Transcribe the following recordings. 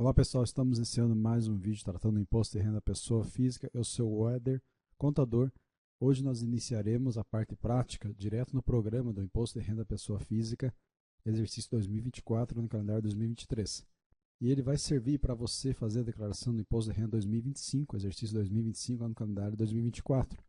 Olá pessoal, estamos iniciando mais um vídeo tratando do imposto de renda da pessoa física. Eu sou o Éder, contador. Hoje nós iniciaremos a parte prática direto no programa do imposto de renda da pessoa física, exercício 2024 no calendário 2023. E ele vai servir para você fazer a declaração do imposto de renda 2025, exercício 2025 no calendário 2024.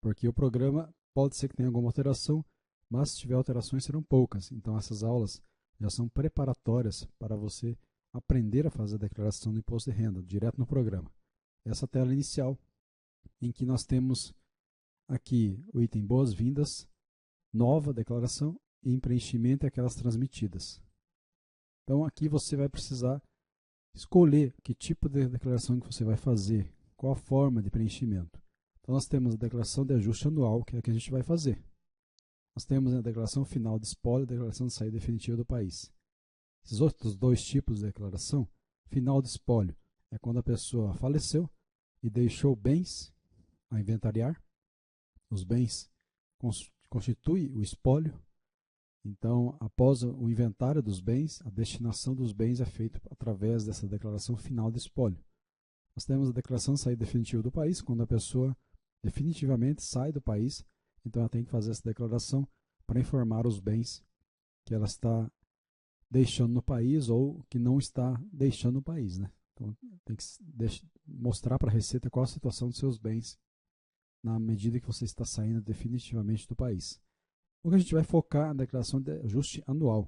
Porque o programa pode ser que tenha alguma alteração, mas se tiver alterações serão poucas. Então essas aulas já são preparatórias para você aprender a fazer a declaração do imposto de renda direto no programa. Essa tela inicial, em que nós temos aqui o item boas-vindas, nova declaração e em preenchimento e aquelas transmitidas. Então aqui você vai precisar escolher que tipo de declaração que você vai fazer, qual a forma de preenchimento. Então nós temos a declaração de ajuste anual, que é a que a gente vai fazer. Nós temos a declaração final de espólio e a declaração de saída definitiva do país. Esses outros dois tipos de declaração, final de espólio é quando a pessoa faleceu e deixou bens a inventariar. Os bens constituem o espólio. Então, após o inventário dos bens, a destinação dos bens é feita através dessa declaração final de espólio. Nós temos a declaração de saída definitiva do país, quando a pessoa definitivamente sai do país, então ela tem que fazer essa declaração para informar os bens que ela está deixando no país ou que não está deixando o país, né? Então tem que mostrar para a Receita qual a situação dos seus bens na medida que você está saindo definitivamente do país. O que a gente vai focar na declaração de ajuste anual,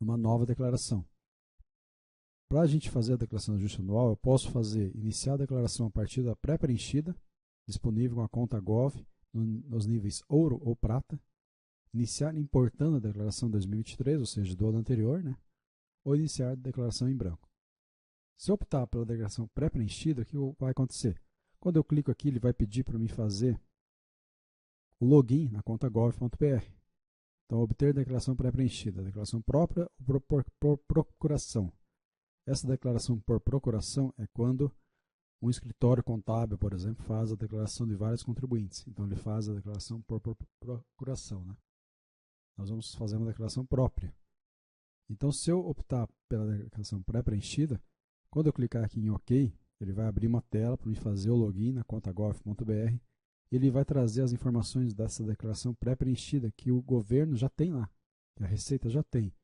numa nova declaração. Para a gente fazer a declaração de ajuste anual, eu posso iniciar a declaração a partir da pré-preenchida, disponível com a conta Gov, nos níveis ouro ou prata, iniciar importando a declaração 2023, ou seja, do ano anterior, né? Ou iniciar a declaração em branco. Se eu optar pela declaração pré-preenchida, o que vai acontecer? Quando eu clico aqui, ele vai pedir para mim fazer o login na conta gov.br. Então, obter a declaração pré-preenchida, declaração própria ou por procuração. Essa declaração por procuração é quando um escritório contábil, por exemplo, faz a declaração de vários contribuintes. Então, ele faz a declaração por procuração, né? Nós vamos fazer uma declaração própria. Então, se eu optar pela declaração pré-preenchida, quando eu clicar aqui em OK, ele vai abrir uma tela para me fazer o login na conta gov.br. Ele vai trazer as informações dessa declaração pré-preenchida que o governo já tem lá, que a Receita já tem.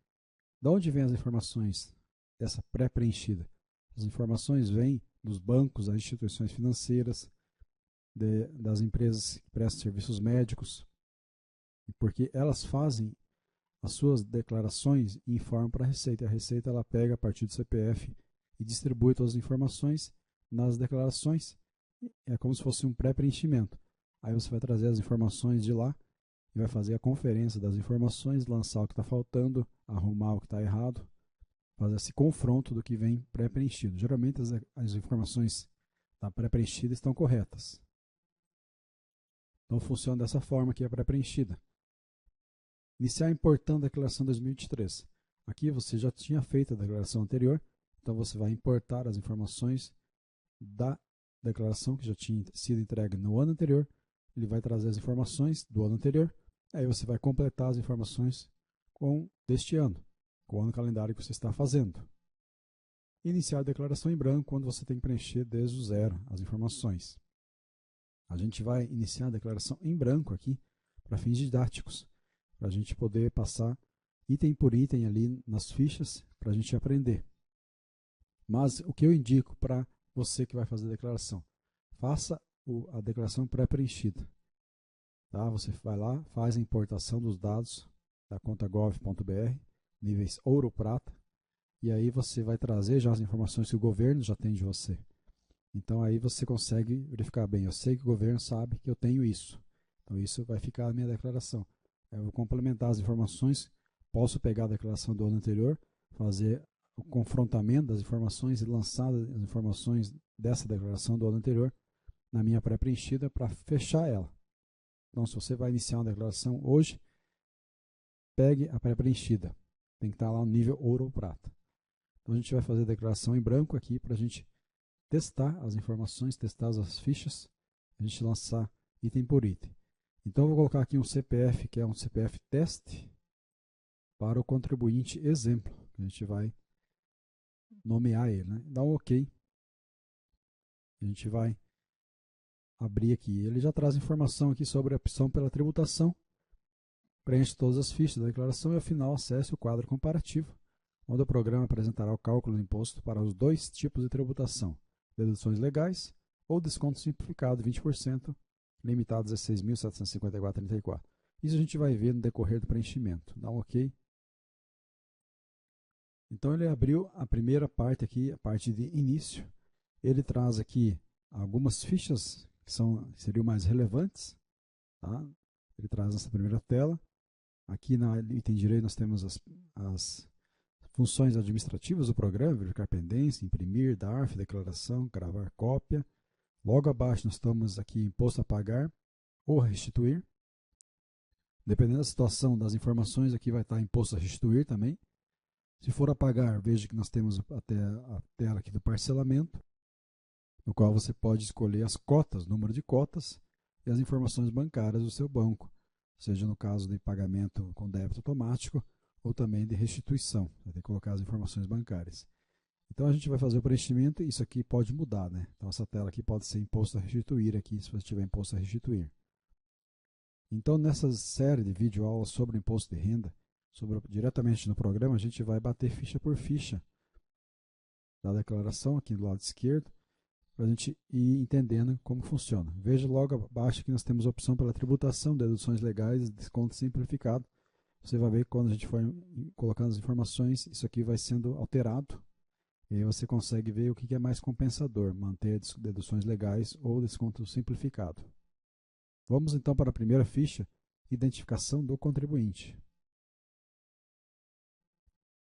De onde vêm as informações dessa pré-preenchida? As informações vêm dos bancos, das instituições financeiras, das empresas que prestam serviços médicos, porque elas fazem as suas declarações e informam para a Receita. A Receita ela pega a partir do CPF e distribui todas as informações nas declarações. É como se fosse um pré-preenchimento. Aí você vai trazer as informações de lá e vai fazer a conferência das informações, lançar o que está faltando, arrumar o que está errado, fazer esse confronto do que vem pré-preenchido. Geralmente as informações da pré-preenchida estão corretas. Então funciona dessa forma aqui a pré-preenchida. Iniciar importando a declaração 2023. Aqui você já tinha feito a declaração anterior, então você vai importar as informações da declaração que já tinha sido entregue no ano anterior. Ele vai trazer as informações do ano anterior, aí você vai completar as informações deste ano, com o ano calendário que você está fazendo. Iniciar a declaração em branco, quando você tem que preencher desde o zero as informações. A gente vai iniciar a declaração em branco aqui, para fins didáticos, para a gente poder passar item por item ali nas fichas, para a gente aprender. Mas o que eu indico para você que vai fazer a declaração? Faça a declaração pré-preenchida. Tá? Você vai lá, faz a importação dos dados da conta gov.br, níveis ouro ou prata, e aí você vai trazer já as informações que o governo já tem de você. Então aí você consegue verificar bem, eu sei que o governo sabe que eu tenho isso. Então isso vai ficar na minha declaração. Eu vou complementar as informações, posso pegar a declaração do ano anterior, fazer o confrontamento das informações e lançar as informações dessa declaração do ano anterior na minha pré-preenchida para fechar ela. Então, se você vai iniciar uma declaração hoje, pegue a pré-preenchida. Tem que estar lá no nível ouro ou prata. Então, a gente vai fazer a declaração em branco aqui para a gente testar as informações, testar as fichas, a gente lançar item por item. Então, eu vou colocar aqui um CPF, que é um CPF teste, para o contribuinte exemplo, que a gente vai nomear ele, né? Dá um OK. A gente vai abrir aqui. Ele já traz informação aqui sobre a opção pela tributação. Preenche todas as fichas da declaração e, ao final, acesse o quadro comparativo, onde o programa apresentará o cálculo do imposto para os dois tipos de tributação: deduções legais ou desconto simplificado 20%, limitado a 16.754,34. Isso a gente vai ver no decorrer do preenchimento. Dá um OK. Então ele abriu a primeira parte aqui, a parte de início. Ele traz aqui algumas fichas que seriam mais relevantes. Tá? Ele traz nessa primeira tela. Aqui na item direito nós temos as funções administrativas do programa: verificar pendência, imprimir, DARF, declaração, gravar cópia. Logo abaixo nós temos aqui imposto a pagar ou restituir. Dependendo da situação das informações, aqui vai estar imposto a restituir também. Se for a pagar, veja que nós temos até a tela aqui do parcelamento, no qual você pode escolher as cotas, número de cotas e as informações bancárias do seu banco, seja no caso de pagamento com débito automático ou também de restituição. Vai ter que colocar as informações bancárias. Então a gente vai fazer o preenchimento e isso aqui pode mudar, né? Então essa tela aqui pode ser imposto a restituir aqui, se você tiver imposto a restituir. Então nessa série de videoaulas sobre o imposto de renda, diretamente no programa, a gente vai bater ficha por ficha da declaração aqui do lado esquerdo, para a gente ir entendendo como funciona. Veja logo abaixo que nós temos a opção pela tributação, deduções legais, desconto simplificado. Você vai ver que quando a gente for colocando as informações, isso aqui vai sendo alterado. E aí você consegue ver o que é mais compensador, manter deduções legais ou desconto simplificado. Vamos então para a primeira ficha, identificação do contribuinte.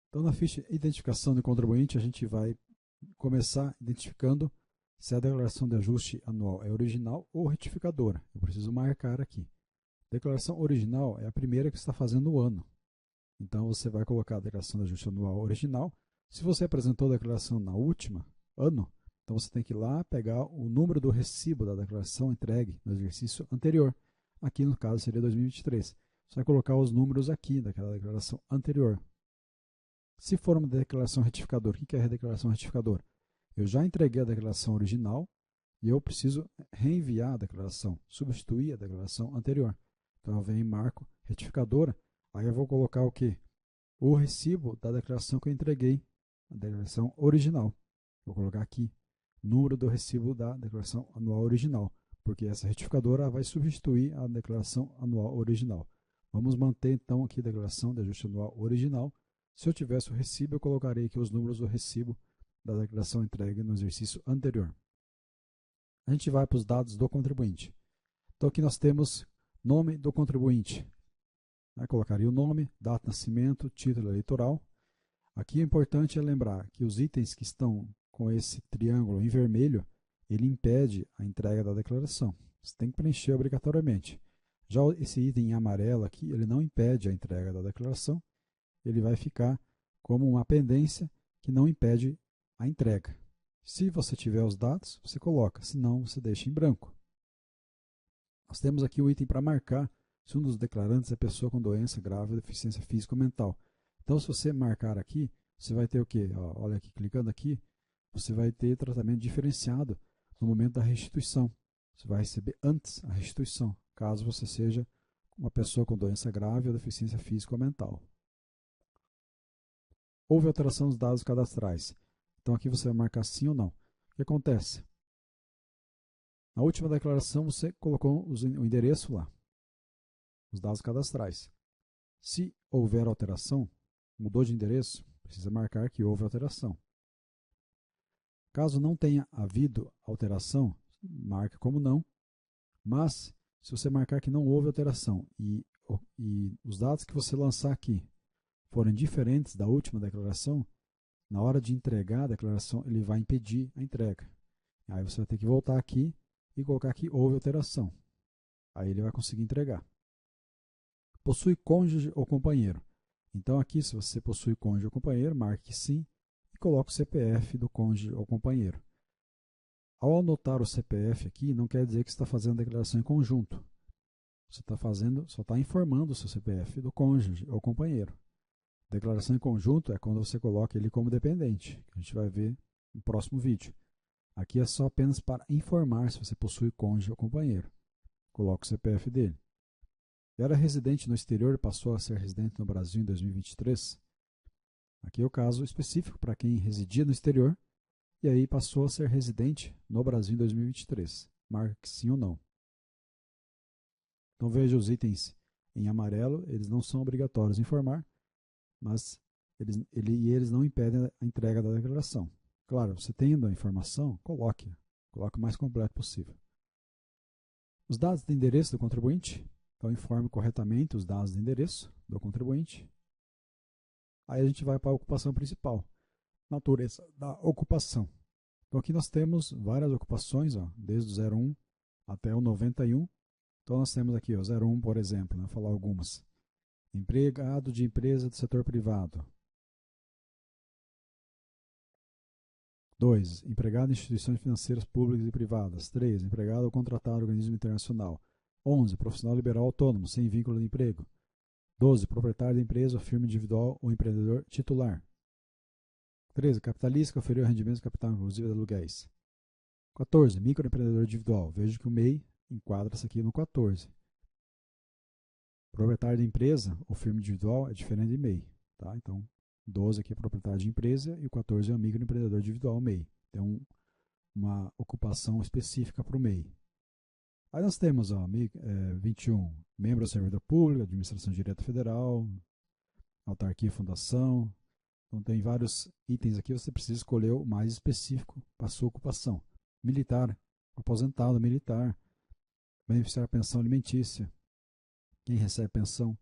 Então na ficha identificação do contribuinte a gente vai começar identificando se a declaração de ajuste anual é original ou retificadora. Eu preciso marcar aqui. Declaração original é a primeira que está fazendo o ano. Então você vai colocar a declaração de ajuste anual original. Se você apresentou a declaração na última ano, então você tem que ir lá pegar o número do recibo da declaração entregue no exercício anterior. Aqui no caso seria 2023. Você vai colocar os números aqui daquela declaração anterior. Se for uma declaração retificadora, o que é a declaração retificadora? Eu já entreguei a declaração original e eu preciso reenviar a declaração, substituir a declaração anterior. Então eu venho e marco retificadora, aí eu vou colocar o quê? O recibo da declaração que eu entreguei, a declaração original. Vou colocar aqui, número do recibo da declaração anual original, porque essa retificadora vai substituir a declaração anual original. Vamos manter então aqui a declaração de ajuste anual original. Se eu tivesse o recibo, eu colocarei aqui os números do recibo da declaração entregue no exercício anterior. A gente vai para os dados do contribuinte. Então aqui nós temos nome do contribuinte. Colocaria o nome, data de nascimento, título eleitoral. Aqui o importante é lembrar que os itens que estão com esse triângulo em vermelho, ele impede a entrega da declaração. Você tem que preencher obrigatoriamente. Já esse item em amarelo aqui, ele não impede a entrega da declaração. Ele vai ficar como uma pendência que não impede a entrega. Se você tiver os dados, você coloca, se não, você deixa em branco. Nós temos aqui o item para marcar se um dos declarantes é pessoa com doença grave ou deficiência física ou mental. Então, se você marcar aqui, você vai ter o quê? Olha aqui, clicando aqui, você vai ter tratamento diferenciado no momento da restituição. Você vai receber antes a restituição, caso você seja uma pessoa com doença grave ou deficiência física ou mental. Houve alteração dos dados cadastrais. Então aqui você vai marcar sim ou não. O que acontece? Na última declaração você colocou o endereço lá, os dados cadastrais. Se houver alteração, mudou de endereço, precisa marcar que houve alteração. Caso não tenha havido alteração, marque como não. Mas se você marcar que não houve alteração e os dados que você lançar aqui forem diferentes da última declaração, na hora de entregar a declaração, ele vai impedir a entrega. Aí você vai ter que voltar aqui e colocar que houve alteração. Aí ele vai conseguir entregar. Possui cônjuge ou companheiro. Então aqui, se você possui cônjuge ou companheiro, marque que sim e coloque o CPF do cônjuge ou companheiro. Ao anotar o CPF aqui, não quer dizer que você está fazendo a declaração em conjunto. Você está fazendo, só está informando o seu CPF do cônjuge ou companheiro. Declaração em conjunto é quando você coloca ele como dependente, que a gente vai ver no próximo vídeo. Aqui é só apenas para informar se você possui cônjuge ou companheiro. Coloca o CPF dele. Era residente no exterior e passou a ser residente no Brasil em 2023. Aqui é o caso específico para quem residia no exterior e aí passou a ser residente no Brasil em 2023. Marque sim ou não. Então veja os itens em amarelo, eles não são obrigatórios em informar, mas eles não impedem a entrega da declaração. Claro, você tendo a informação, coloque o mais completo possível. Os dados de endereço do contribuinte, então informe corretamente os dados de endereço do contribuinte. Aí a gente vai para a ocupação principal, natureza da ocupação. Então aqui nós temos várias ocupações, ó, desde o 01 até o 91. Então nós temos aqui o 01, por exemplo, né, vou falar algumas. Empregado de empresa do setor privado. 2. Empregado em instituições financeiras públicas e privadas. 3. Empregado ou contratado em organismo internacional. 11. Profissional liberal autônomo, sem vínculo de emprego. 12. Proprietário da empresa ou firma individual ou empreendedor titular. 13. Capitalista que oferiu rendimentos de capital, inclusive de aluguéis. 14. Microempreendedor individual. Veja que o MEI enquadra-se aqui no 14. Proprietário da empresa ou firma individual é diferente de MEI. Tá? Então, 12 aqui é proprietário de empresa e o 14 é o microempreendedor individual, MEI. Tem uma ocupação específica para o MEI. Aí nós temos 21, membro do servidor público, administração direta federal, autarquia e fundação. Então tem vários itens aqui, você precisa escolher o mais específico para a sua ocupação. Militar, aposentado militar, beneficiário de pensão alimentícia, quem recebe pensão,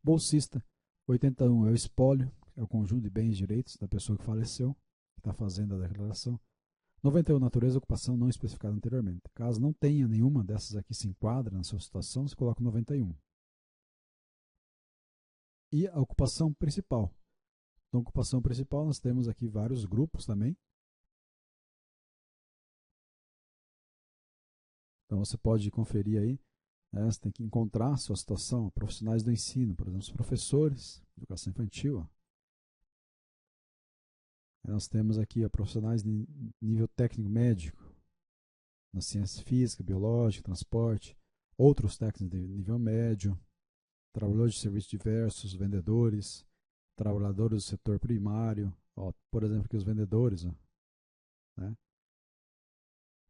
bolsista. 81 é o espólio, é o conjunto de bens e direitos da pessoa que faleceu, que está fazendo a declaração. 91, natureza e ocupação não especificada anteriormente. Caso não tenha nenhuma dessas aqui se enquadra na sua situação, você coloca 91. E a ocupação principal. Então, ocupação principal, nós temos aqui vários grupos também. Então, você pode conferir aí, né, você tem que encontrar a sua situação. Profissionais do ensino, por exemplo, os professores, educação infantil. Ó. Nós temos aqui profissionais de nível técnico médico, na ciência física, biológica, transporte, outros técnicos de nível médio, trabalhadores de serviços diversos, vendedores, trabalhadores do setor primário, ó, por exemplo, aqui os vendedores, ó, né?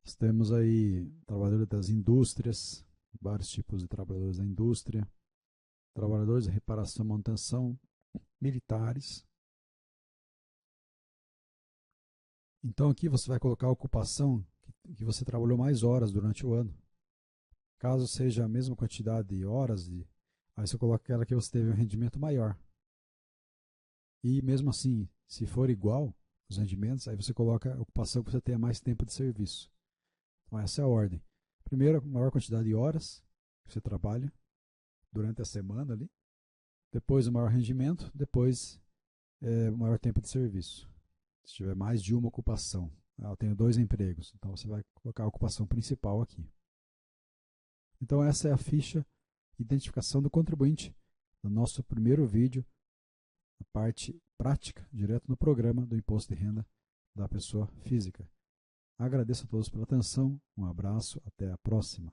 Nós temos aí trabalhadores das indústrias, vários tipos de trabalhadores da indústria, trabalhadores de reparação e manutenção, militares. Então aqui você vai colocar a ocupação que você trabalhou mais horas durante o ano. Caso seja a mesma quantidade de horas, aí você coloca aquela que você teve um rendimento maior. E mesmo assim, se for igual os rendimentos, aí você coloca a ocupação que você tenha mais tempo de serviço. Então essa é a ordem. Primeiro, a maior quantidade de horas que você trabalha durante a semana ali. Depois o maior rendimento, depois o maior tempo de serviço. Se tiver mais de uma ocupação. Eu tenho 2 empregos, então você vai colocar a ocupação principal aqui. Então essa é a ficha identificação do contribuinte do nosso primeiro vídeo, a parte prática, direto no programa do Imposto de Renda da Pessoa Física. Agradeço a todos pela atenção, um abraço, até a próxima.